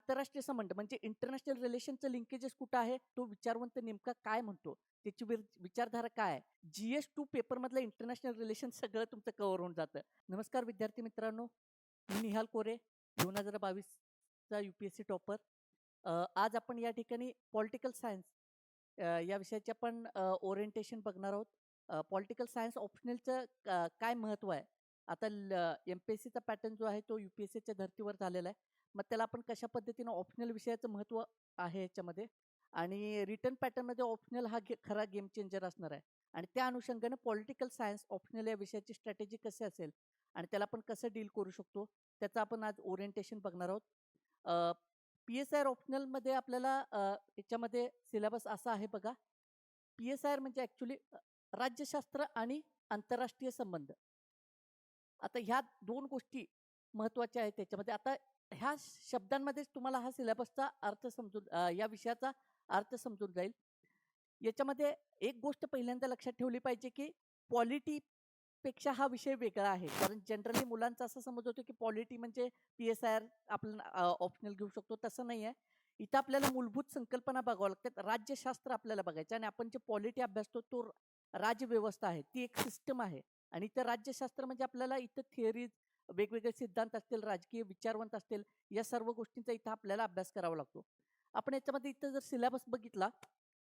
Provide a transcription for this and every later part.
आंतरराष्ट्रीय संबंध म्हणजे इंटरनॅशनल रिलेशनचं लिंकेजेस कुठं आहे, तो विचारवंत नेमका काय म्हणतो, त्याची विचारधारा काय आहे, GS2 पेपरमधलं इंटरनॅशनल रिलेशन सगळं तुमचं कव्हर होऊन जातं. नमस्कार विद्यार्थी मित्रांनो, मी निहाल कोरे, 2022चा UPSC टॉपर. आज आपण या ठिकाणी पॉलिटिकल सायन्स या विषयाचे आपण ओरिएंटेशन बघणार आहोत. पॉलिटिकल सायन्स ऑप्शनलचं काय महत्त्व आहे. आता MPSCचा पॅटर्न जो आहे तो UPSCच्या धर्तीवर झालेला आहे. मग त्याला आपण कशा पद्धतीनं ऑप्शनल विषयाचं महत्त्व आहे याच्यामध्ये आणि रिटर्न पॅटर्नमध्ये ऑप्शनल हा खरा गेम चेंजर असणार आहे. आणि त्या अनुषंगाने पॉलिटिकल सायन्स ऑप्शनल या विषयाची स्ट्रॅटेजी कशी असेल आणि त्याला आपण कसं डील करू शकतो त्याचं आपण आज ओरिएंटेशन बघणार आहोत. PSIR ऑप्शनलमध्ये आपल्याला याच्यामध्ये सिलेबस असा आहे बघा. PSIR म्हणजे ॲक्च्युली राज्यशास्त्र आणि आंतरराष्ट्रीय संबंध. आता ह्या दोन गोष्टी महत्त्वाच्या आहेत त्याच्यामध्ये. आता ह्या शब्दांमध्येच तुम्हाला हा सिलेबसचा अर्थ समजून या विषयाचा अर्थ समजून जाईल. याच्यामध्ये एक गोष्ट पहिल्यांदा लक्षात ठेवली पाहिजे की पॉलिटीपेक्षा हा विषय वेगळा आहे. कारण जनरली मुलांचा असा समज होतो की पॉलिटी म्हणजे PSIR आपण ऑप्शनल घेऊ शकतो, तसं नाही आहे. इथं आपल्याला मूलभूत संकल्पना बघावं लागतात. राज्यशास्त्र आपल्याला बघायचं आणि आपण जे पॉलिटी अभ्यासतो तो राज्यव्यवस्था आहे, ती एक सिस्टम आहे. आणि इथं राज्यशास्त्र म्हणजे आपल्याला इथं थिअरीज, वेगवेगळे सिद्धांत असतील, राजकीय विचारवंत असतील, या सर्व गोष्टींचा इथं आपल्याला अभ्यास करावा लागतो. आपण याच्यामध्ये इथं जर सिलेबस बघितला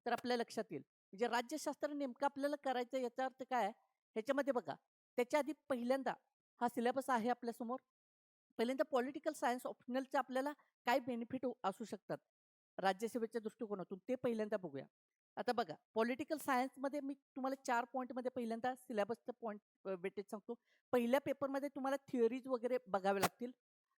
तर आपल्या लक्षात येईल. म्हणजे राज्यशास्त्र नेमकं आपल्याला करायचं याचा अर्थ काय आहे ह्याच्यामध्ये बघा. त्याच्या आधी पहिल्यांदा हा सिलेबस आहे आपल्यासमोर. पहिल्यांदा पॉलिटिकल सायन्स ऑप्शनलचे आपल्याला काय बेनिफिट असू शकतात राज्यसेवेच्या दृष्टिकोनातून ते पहिल्यांदा बघूया. आता बघा, पॉलिटिकल सायन्समध्ये मी तुम्हाला 4 पॉईंटमध्ये पहिल्यांदा सिलेबसचं पॉईंट वेटेज सांगतो. पहिल्या पेपरमध्ये तुम्हाला थिअरीज वगैरे बघावे लागतील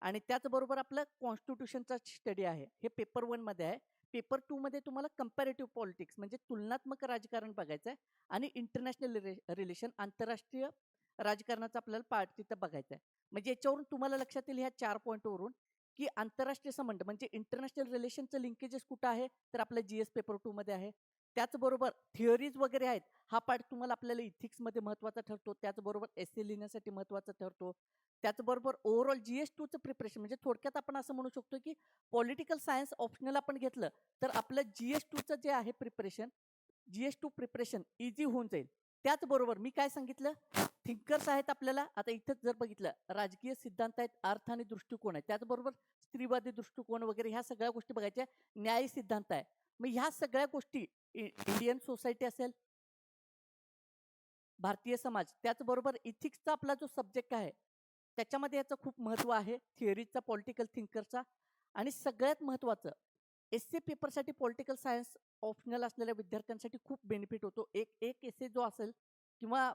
आणि त्याचबरोबर आपलं कॉन्स्टिट्यूशनचा स्टडी आहे, हे पेपर 1मध्ये आहे. पेपर 2मध्ये तुम्हाला कंपॅरेटिव्ह पॉलिटिक्स म्हणजे तुलनात्मक राजकारण बघायचं आहे आणि इंटरनॅशनल रिलेशन, आंतरराष्ट्रीय राजकारणाचा आपल्याला पार्ट तिथं बघायचा आहे. म्हणजे याच्यावरून तुम्हाला लक्षात येईल ह्या 4 पॉईंटवरून की आंतरराष्ट्रीय संबंध म्हणजे इंटरनॅशनल रिलेशनचं लिंकेजेस कुठं आहे, तर आपल्या GS पेपर 2मध्ये आहे. त्याचबरोबर थिअरीज वगैरे आहेत, हा पार्ट तुम्हाला आपल्याला इथिक्समध्ये महत्त्वाचा ठरतो. त्याचबरोबर एस्से लिहिण्यासाठी महत्त्वाचा ठरतो. त्याचबरोबर ओव्हरऑल GS2चं प्रिपरेशन म्हणजे थोडक्यात आपण असं म्हणू शकतो की पॉलिटिकल सायन्स ऑप्शनल आपण घेतलं तर आपलं GS2चं जे आहे प्रिपरेशन, GS2 प्रिपरेशन इझी होऊन जाईल. त्याचबरोबर मी काय सांगितलं, थिंकर्स आहेत आपल्याला. आता इथंच जर बघितलं, राजकीय सिद्धांत आहेत, अर्थ आणि दृष्टिकोन आहे, त्याचबरोबर स्त्रीवादी दृष्टिकोन वगैरे ह्या सगळ्या गोष्टी बघायच्या. न्याय सिद्धांत आहे. मग ह्या सगळ्या गोष्टी इंडियन सोसायटी असेल, भारतीय समाज, त्याचबरोबर इथिक्सचा आपला जो सब्जेक्ट आहे त्याच्यामध्ये याचं खूप महत्त्व आहे, थिअरीचा, पॉलिटिकल थिंकरचा. आणि सगळ्यात महत्त्वाचं एस्से पेपरसाठी पॉलिटिकल सायन्स ऑप्शनल असलेल्या विद्यार्थ्यांसाठी खूप बेनिफिट होतो. एक एक एस्से जो असेल किंवा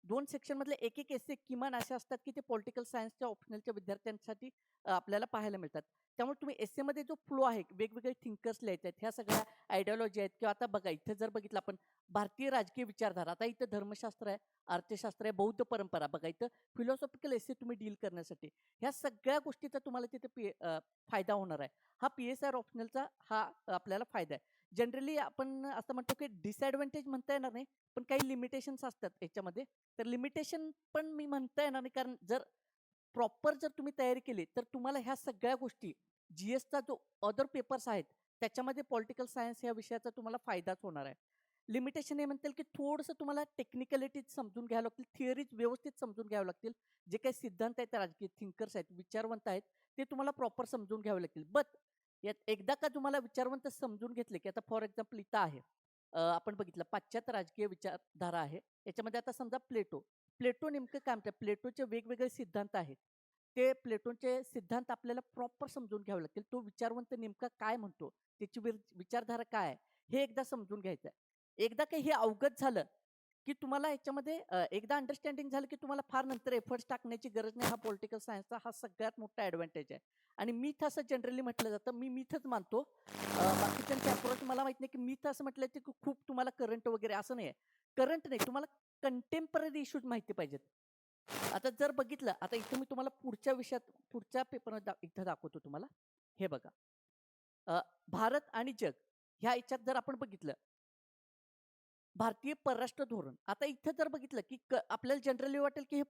2 सेक्शनमधले एक एक एस्से किमान असे असतात की ते पॉलिटिकल सायन्सच्या ऑप्शनलच्या विद्यार्थ्यांसाठी आपल्याला पाहायला मिळतात. त्यामुळे तुम्ही एस्सेमध्ये जो फ्लो आहे, वेगवेगळे थिंकर्स लिहायचे आहेत, ह्या सगळ्या आयडिओलॉजी आहेत. किंवा आता बघा इथं जर बघितलं आपण भारतीय राजकीय विचारधारा, आता इथं धर्मशास्त्र आहे, अर्थशास्त्र आहे, बौद्ध परंपरा, बघा इथं फिलॉसॉफिकल एस्से तुम्ही डील करण्यासाठी ह्या सगळ्या गोष्टीचा तुम्हाला तिथे फायदा होणार आहे. हा PSIR ऑप्शनलचा हा आपल्याला फायदा आहे. जनरली आपण असं म्हणतो की डिसएडव्हान्टेज म्हणता येणार नाही, पण काही लिमिटेशन्स असतात याच्यामध्ये. तर लिमिटेशन पण मी म्हणता येणार नाही, कारण जर तुम्ही तयारी केली तर तुम्हाला ह्या सगळ्या गोष्टी GSचा जो अदर पेपर्स आहेत त्याच्यामध्ये पॉलिटिकल सायन्स या विषयाचा तुम्हाला फायदाच होणार आहे. लिमिटेशन हे म्हणतील की थोडंसं तुम्हाला टेक्निकॅलिटीज समजून घ्यावं लागतील, थिअरीज व्यवस्थित समजून घ्यावं लागतील. जे काही सिद्धांत आहेत, राजकीय थिंकर्स आहेत, विचारवंत आहेत, ते तुम्हाला प्रॉपर समजून घ्यावे लागतील. बट यात एकदा का तुम्हाला विचारवंत समजून घेतले की आता फॉर एक्झाम्पल इथं आहे, आपण बघितलं पाश्चात्य राजकीय विचारधारा आहे. याच्यामध्ये आता समजा प्लेटो नेमकं काय म्हणतात, प्लेटोचे वेगवेगळे सिद्धांत आहेत. ते प्लेटोचे सिद्धांत आपल्याला प्रॉपर समजून घ्यावे लागतील. तो विचारवंत नेमका काय म्हणतो, त्याची विचारधारा काय आहे, हे एकदा समजून घ्यायचं आहे. एकदा काही हे अवगत झालं की तुम्हाला याच्यामध्ये एकदा अंडरस्टँडिंग झालं की तुम्हाला फार नंतर एफर्ट्स टाकण्याची गरज नाही. हा पॉलिटिकल सायन्सचा हा सगळ्यात मोठा ॲडव्हान्टेज आहे. आणि मिथ असं जनरली म्हटलं जातं, मी मिथच मानतो. बाकीच्यांचे अप्रोच मला माहित नाही की मिथ असं म्हटलं की खूप तुम्हाला करंट वगैरे असं नाही आहे. करंट नाही, तुम्हाला कंटेम्पररी इश्यूज माहिती पाहिजेत. आता जर बघितलं, आता इथं मी तुम्हाला पुढच्या विषयात पुढच्या पेपरमध्ये इथं दाखवतो तुम्हाला. हे बघा, भारत आणि जग ह्या याच्यात जर आपण बघितलं, भारतीय परराष्ट्र धोरण. आता इथं जर बघितलं की आपल्याला जनरली वाटेल की हे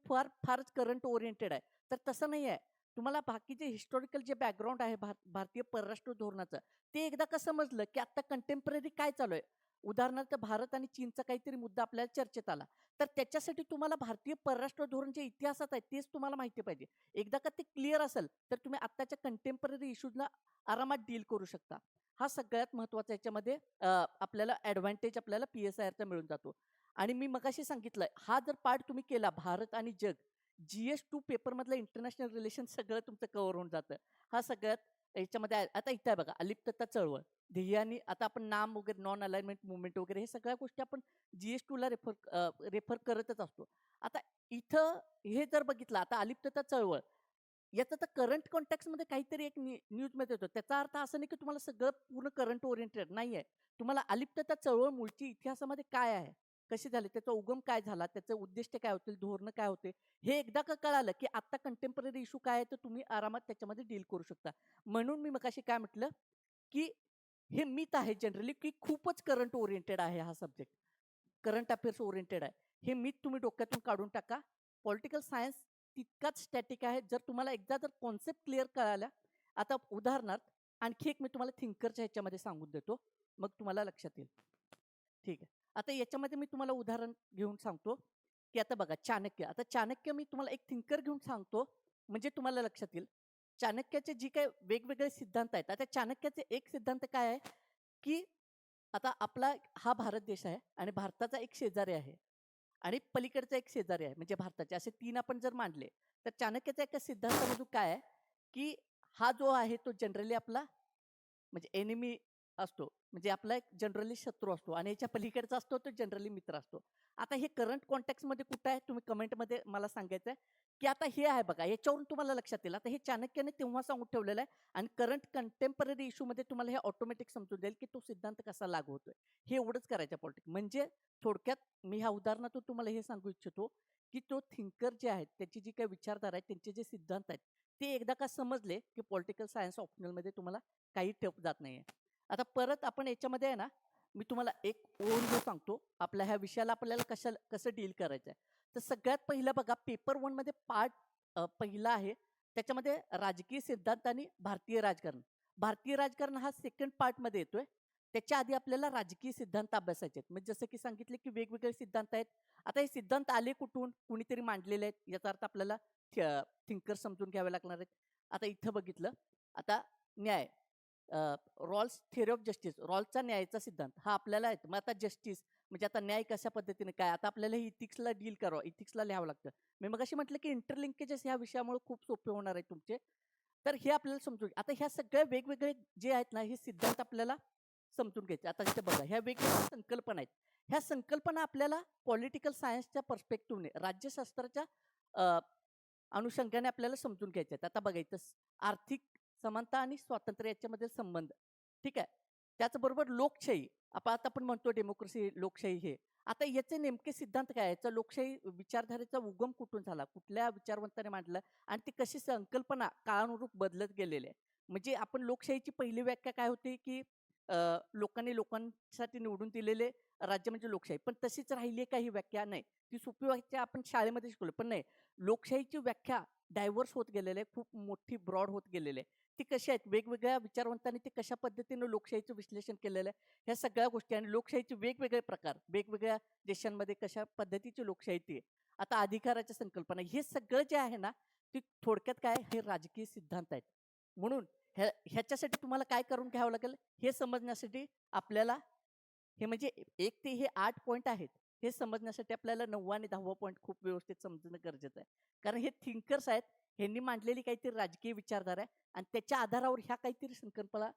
फारच करंट ओरिएंटेड आहे, तर तसं नाही आहे. तुम्हाला बाकीचे हिस्टॉरिकल जे बॅकग्राऊंड आहे भारतीय परराष्ट्र धोरणाचं, ते एकदा का समजलं, की आता कंटेम्पररी काय चालू आहे. उदाहरणार्थ भारत आणि चीनचा काहीतरी मुद्दा आपल्याला चर्चेत आला. तर त्याच्यासाठी तुम्हाला भारतीय परराष्ट्र धोरण जे इतिहासात आहे तेच तुम्हाला माहिती पाहिजे. एकदा का ते क्लिअर असेल, तर तुम्ही आत्ताच्या कंटेम्पररी इश्यूजला आरामात डील करू शकता. हा सगळ्यात महत्त्वाचा याच्यामध्ये आपल्याला ॲडव्हांटेज आपल्याला PSIRचा मिळून जातो. आणि मी मगाशी सांगितलं, हा जर पार्ट तुम्ही केला भारत आणि जग, GS2 पेपरमधलं इंटरनॅशनल रिलेशन सगळं तुमचं कव्हर होऊन जातं. हा सगळ्यात याच्यामध्ये आता इथं आहे बघा, अलिप्तता चळवळ, ध्येय आणि आता आपण नाम वगैरे, नॉन अलाइनमेंट मुवमेंट वगैरे हे सगळ्या गोष्टी आपण GS2ला रेफर करतच असतो. आता इथं हे जर बघितलं, आता अलिप्तता चळवळ याचा तर करंट कॉन्टॅक्टमध्ये काहीतरी एक न्यूजमध्ये येतो. त्याचा अर्थ असं नाही की तुम्हाला सगळं पूर्ण करंट ओरिएंटेड नाहीये. तुम्हाला अलिप्तता चळवळ मूळची इतिहासामध्ये काय आहे, कशी झाली, त्याचा उगम काय झाला, त्याचं उद्दिष्ट काय होतील, धोरणं काय होते, हे एकदा का कळालं की आता कंटेम्पररी इश्यू काय आहे, तर तुम्ही आरामात त्याच्यामध्ये डील करू शकता. म्हणून मी मगाशी काय म्हटलं, की हे मिथ आहे जनरली, की खूपच करंट ओरिएंटेड आहे हा सब्जेक्ट. करंट अफेअर्स ओरिएंटेड आहे. हे मिथ तुम्ही डोक्यातून काढून टाका. पॉलिटिकल सायन्स तितकाच स्टॅटिक आहे. जर तुम्हाला एकदा जर कॉन्सेप्ट क्लिअर कळाल्या, आता उदाहरणार्थ आणखी एक मी तुम्हाला थिंकरच्या ह्याच्यामध्ये सांगून देतो. मग तुम्हाला लक्षात येईल. ठीक आहे. आता याच्यामध्ये मी तुम्हाला उदाहरण घेऊन सांगतो, की आता बघा चाणक्य. आता चाणक्य मी तुम्हाला एक थिंकर घेऊन सांगतो, म्हणजे तुम्हाला लक्षात येईल. चाणक्याचे जी काही वेगवेगळे सिद्धांत आहेत. आता चाणक्याचे एक सिद्धांत काय आहे, की आता आपला हा भारत देश आहे आणि भारताचा एक शेजारी आहे आणि पलीकडचा एक शेजारी आहे म्हणजे भारताचे, असे 3 आपण जर मांडले, तर चाणक्याच्या एका सिद्धांतामधून काय आहे, की हा जो आहे तो जनरली आपला म्हणजे एनिमी असतो. म्हणजे आपला एक जनरली शत्रू असतो आणि याच्या पलीकडचा असतो तो जनरली मित्र असतो. आता हे करंट कॉन्टेक्स्टमध्ये कुठं आहे तुम्ही कमेंटमध्ये मला सांगायचं आहे, की आता हे आहे बघा, याच्यावरून तुम्हाला लक्षात येईल. आता हे चाणक्याने तेव्हा सांगून ठेवलेलं आहे आणि करंट कंटेम्पररी इश्यूमध्ये तुम्हाला हे ऑटोमॅटिक समजून जाईल, की तो सिद्धांत कसा लागू होतोय. हे एवढंच करायचं पॉलिटिक्स. म्हणजे थोडक्यात मी ह्या उदाहरणातून तुम्हाला हे सांगू इच्छितो, की तो थिंकर जे आहेत, त्याची जी काही विचारधारा आहे, त्यांचे जे सिद्धांत आहेत, ते एकदा का समजले, की पॉलिटिकल सायन्स ऑप्शनलमध्ये तुम्हाला काही टफ जात नाहीये. आता परत आपण याच्यामध्ये आहे ना, मी तुम्हाला एक ओव्हरव्ह्यू सांगतो. आपल्या ह्या विषयाला आपल्याला कसं डील करायचं आहे. तर सगळ्यात पहिलं बघा पेपर 1 मध्ये पार्ट पहिला आहे. त्याच्यामध्ये राजकीय सिद्धांत आणि भारतीय राजकारण. भारतीय राजकारण हा सेकंड पार्टमध्ये येतोय. त्याच्या आधी आपल्याला राजकीय सिद्धांत अभ्यासायचे आहेत. म्हणजे जसं की सांगितले की वेगवेगळे सिद्धांत आहेत. आता हे सिद्धांत आले कुठून? कुणीतरी मांडलेले आहेत. याचा अर्थ आपल्याला थिंकर समजून घ्यावे लागणार आहेत. आता इथं बघितलं. आता न्याय. रॉल्स थिअरी ऑफ जस्टिस, रॉल्सचा न्यायाचा सिद्धांत हा आपल्याला आहे. मग आता जस्टिस म्हणजे आता न्याय कशा पद्धतीने काय, आता आपल्याला हे इथिक्सला डील करावं, इथिक्सला लिहावं लागतं. मी मगाशी म्हटलं की इंटरलिंकेजेस ह्या विषयामुळे खूप सोपे होणार आहेत तुमचे. तर हे आपल्याला समजून आता ह्या सगळ्या वेगवेगळे जे आहेत ना, हे सिद्धांत आपल्याला समजून घ्यायचे. आता इथे बघा ह्या वेगवेगळ्या संकल्पना आहेत. ह्या संकल्पना आपल्याला पॉलिटिकल सायन्सच्या पर्स्पेक्टिव्हने राज्यशास्त्राच्या अनुषंगाने आपल्याला समजून घ्यायचे आहेत. आता बघा इथं आर्थिक समानता आणि स्वातंत्र्य याच्यामधील संबंध. ठीक आहे. त्याचबरोबर लोकशाही. आता आपण म्हणतो डेमोक्रेसी, लोकशाही हे. आता याचे नेमके सिद्धांत काय आहे? याचा लोकशाही विचारधारेचा उगम कुठून झाला? कुठल्या विचारवंताने मांडलं? आणि ती कशी संकल्पना काळानुरूप बदलत गेलेली आहे. म्हणजे आपण लोकशाहीची पहिली व्याख्या काय होती, की लोकांनी लोकांसाठी निवडून दिलेले राज्य म्हणजे लोकशाही. पण तशीच राहिली काही व्याख्या नाही. ती सोपी व्याख्या आपण शाळेमध्ये शिकवली. पण नाही. लोकशाहीची व्याख्या डायव्हर्स होत गेलेली आहे. खूप मोठी ब्रॉड होत गेलेली आहे. ती कशी आहेत वेगवेगळ्या विचारवंतांनी ते कशा पद्धतीनं लोकशाहीचं विश्लेषण केलेलं आहे, ह्या सगळ्या गोष्टी आणि लोकशाहीचे वेगवेगळे प्रकार, वेगवेगळ्या देशांमध्ये कशा पद्धतीची लोकशाही ती आहे. आता अधिकाराच्या संकल्पना हे सगळं जे आहे ना, ते थोडक्यात काय हे राजकीय सिद्धांत आहेत. म्हणून ह्याच्यासाठी तुम्हाला काय करून घ्यावं लागेल हे समजण्यासाठी आपल्याला हे म्हणजे 1 ते हे 8 पॉइंट आहेत. हे समजण्यासाठी आपल्याला 9वा आणि 10वा पॉइंट खूप व्यवस्थित समजणं गरजेचं आहे. कारण हे थिंकर्स आहेत, ह्यांनी मांडलेली काहीतरी राजकीय विचारधारा आहे आणि त्याच्या आधारावर ह्या काहीतरी संकल्पना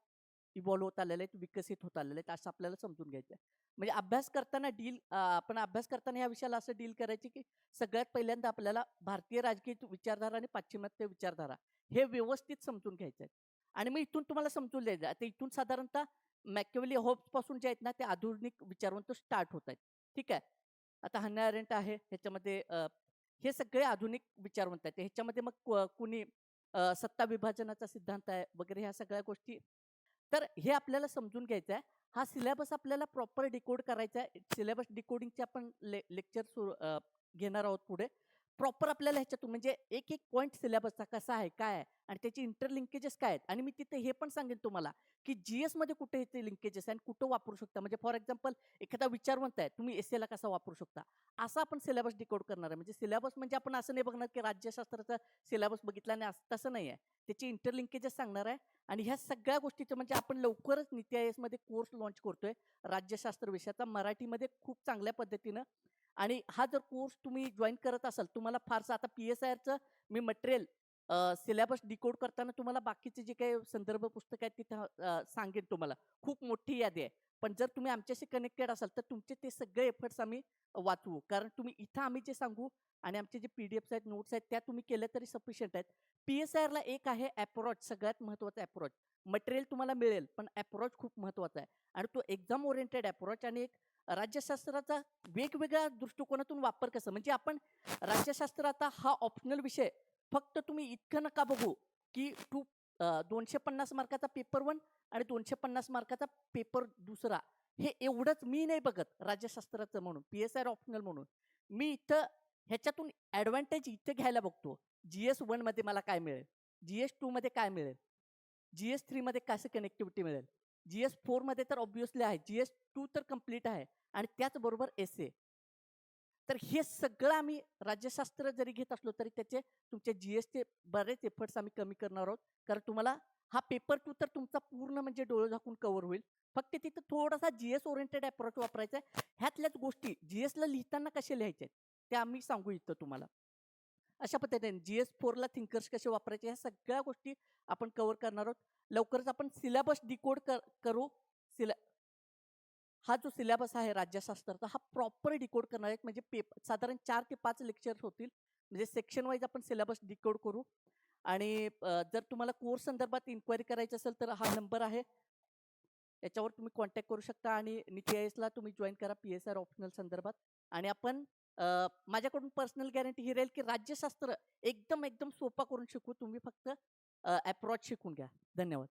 इव्हॉल्व्ह होत आलेल्या आहेत, विकसित होत आलेल्या आहेत, असं आपल्याला समजून घ्यायचं आहे. म्हणजे अभ्यास करताना आपण अभ्यास करताना ह्या विषयाला असं डील करायची, की सगळ्यात पहिल्यांदा आपल्याला भारतीय राजकीय विचारधारा आणि पाश्चिमात्य विचारधारा हे व्यवस्थित समजून घ्यायचं आहे. आणि मग इथून तुम्हाला समजून द्यायचं. आता इथून साधारणतः मॅकियावेली पासून जे आहेत ना, ते आधुनिक विचारवंत स्टार्ट होत आहेत. ठीक आहे. आता हन्ना अरेंट आहे ह्याच्यामध्ये हे सगळे आधुनिक विचारवंत आहेत. ह्याच्यामध्ये मग कुणी सत्ता विभाजनाचा सिद्धांत आहे वगैरे ह्या सगळ्या गोष्टी. तर हे आपल्याला समजून घ्यायचं आहे. हा सिलेबस आपल्याला प्रॉपर डिकोड करायचा आहे. सिलेबस डिकोडिंगचे आपण लेक्चर घेणार आहोत पुढे. प्रॉपर आपल्याला ह्याच्यातून म्हणजे एक एक पॉइंट सिलेबसचा कसा आहे, काय आहे आणि त्याची इंटरलिंकेजेस काय आहेत आणि मी तिथे हे पण सांगेन तुम्हाला, की मध्ये कुठे ते लिंकेजेस आहे आणि कुठं वापरू शकता. म्हणजे फॉर एक्झाम्पल एखादा विचारवंत आहे, तुम्ही एस्सेला कसा वापरू शकता. असा आपण सिलेबस डिकोड करणार आहे. म्हणजे सिलेबस म्हणजे आपण असं नाही बघणार, की राज्यशास्त्राचा सिलेबस बघितला आणि तसं नाही आहे. त्याची इंटरलिंकेजेस सांगणार आहे आणि ह्या सगळ्या गोष्टीचं म्हणजे आपण लवकरच नीती आयोगमध्ये कोर्स लॉन्च करतोय राज्यशास्त्र विषयाचा मराठीमध्ये खूप चांगल्या पद्धतीनं. आणि हा जर कोर्स तुम्ही जॉइन करत असाल, तुम्हाला फारसं आता PSIRचं मी मटेरियल सिलेबस डिकोड करताना तुम्हाला बाकीचे जे काही संदर्भ पुस्तक आहेत तिथं सांगेन तुम्हाला. खूप मोठी यादी आहे. पण जर तुम्ही आमच्याशी कनेक्टेड असाल, तर तुमचे ते सगळे एफर्ट्स आम्ही वाचवू. कारण तुम्ही इथं आम्ही जे सांगू आणि आमचे जे PDFs आहेत, नोट्स आहेत, त्या तुम्ही केल्या तरी सफिशियंट आहेत. PSIRला एक आहे अप्रोच, सगळ्यात महत्त्वाचा अप्रोच. मटेरियल तुम्हाला मिळेल, पण अप्रोच खूप महत्त्वाचा आहे आणि तो एक्झाम ओरिएंटेड अप्रोच आणि एक राज्यशास्त्राचा वेगवेगळ्या दृष्टिकोनातून वापर कसा म्हणजे आपण राज्यशास्त्र आता हा ऑप्शनल विषय फक्त तुम्ही इतकं नका बघू की 250 मार्काचा पेपर 1 आणि 250 मार्काचा पेपर दुसरा हे एवढंच मी नाही बघत राज्यशास्त्राचं म्हणून PSI ऑप्शनल म्हणून मी इथं ह्याच्यातून ॲडव्हान्टेज इथं घ्यायला बघतो. GS1 मध्ये मला काय मिळेल, GS2 मध्ये काय मिळेल, GS3 मध्ये कसं कनेक्टिव्हिटी मिळेल, GS4 मध्ये तर ऑब्व्हियसली आहे, GS2 तर कंप्लीट आहे आणि त्याचबरोबर एसे. तर हे सगळं आम्ही राज्यशास्त्र जरी घेत असलो तरी त्याचे तुमचे GSचे बरेच एफर्ट्स आम्ही कमी करणार आहोत. कारण तुम्हाला हा पेपर 2 तर तुमचा पूर्ण म्हणजे डोळे झाकून कव्हर होईल. फक्त तिथं थोडासा GS ओरिएंटेड अप्रोच वापरायचा आहे. ह्यातल्याच गोष्टी GSला लिहिताना कसे लिहायचे ते आम्ही सांगू इच्छितो तुम्हाला. अशा पद्धतीने GS4ला थिंकर्स कसे वापरायचे ह्या सगळ्या गोष्टी आपण कव्हर करणार आहोत. लवकरच आपण सिलेबस डिकोड करू. हा जो सिलेबस आहे राज्यशास्त्राचा हा प्रॉपर डिकोड करणार आहेत म्हणजे साधारण 4 ते 5 लेक्चर्स होतील. म्हणजे सेक्शन वाईज आपण सिलेबस डिकोड करू आणि जर तुम्हाला कोर्स संदर्भात इन्क्वायरी करायची असेल तर हा नंबर आहे. याच्यावर तुम्ही कॉन्टॅक्ट करू शकता आणि नीती आयोगला तुम्ही जॉइन करा PSI ऑप्शनल संदर्भात आणि आपण माझ्याकडून पर्सनल गॅरंटी ही राहील की राज्यशास्त्र एकदम सोपा करून शिकू. तुम्ही फक्त अप्रोच शिकून घ्या. धन्यवाद.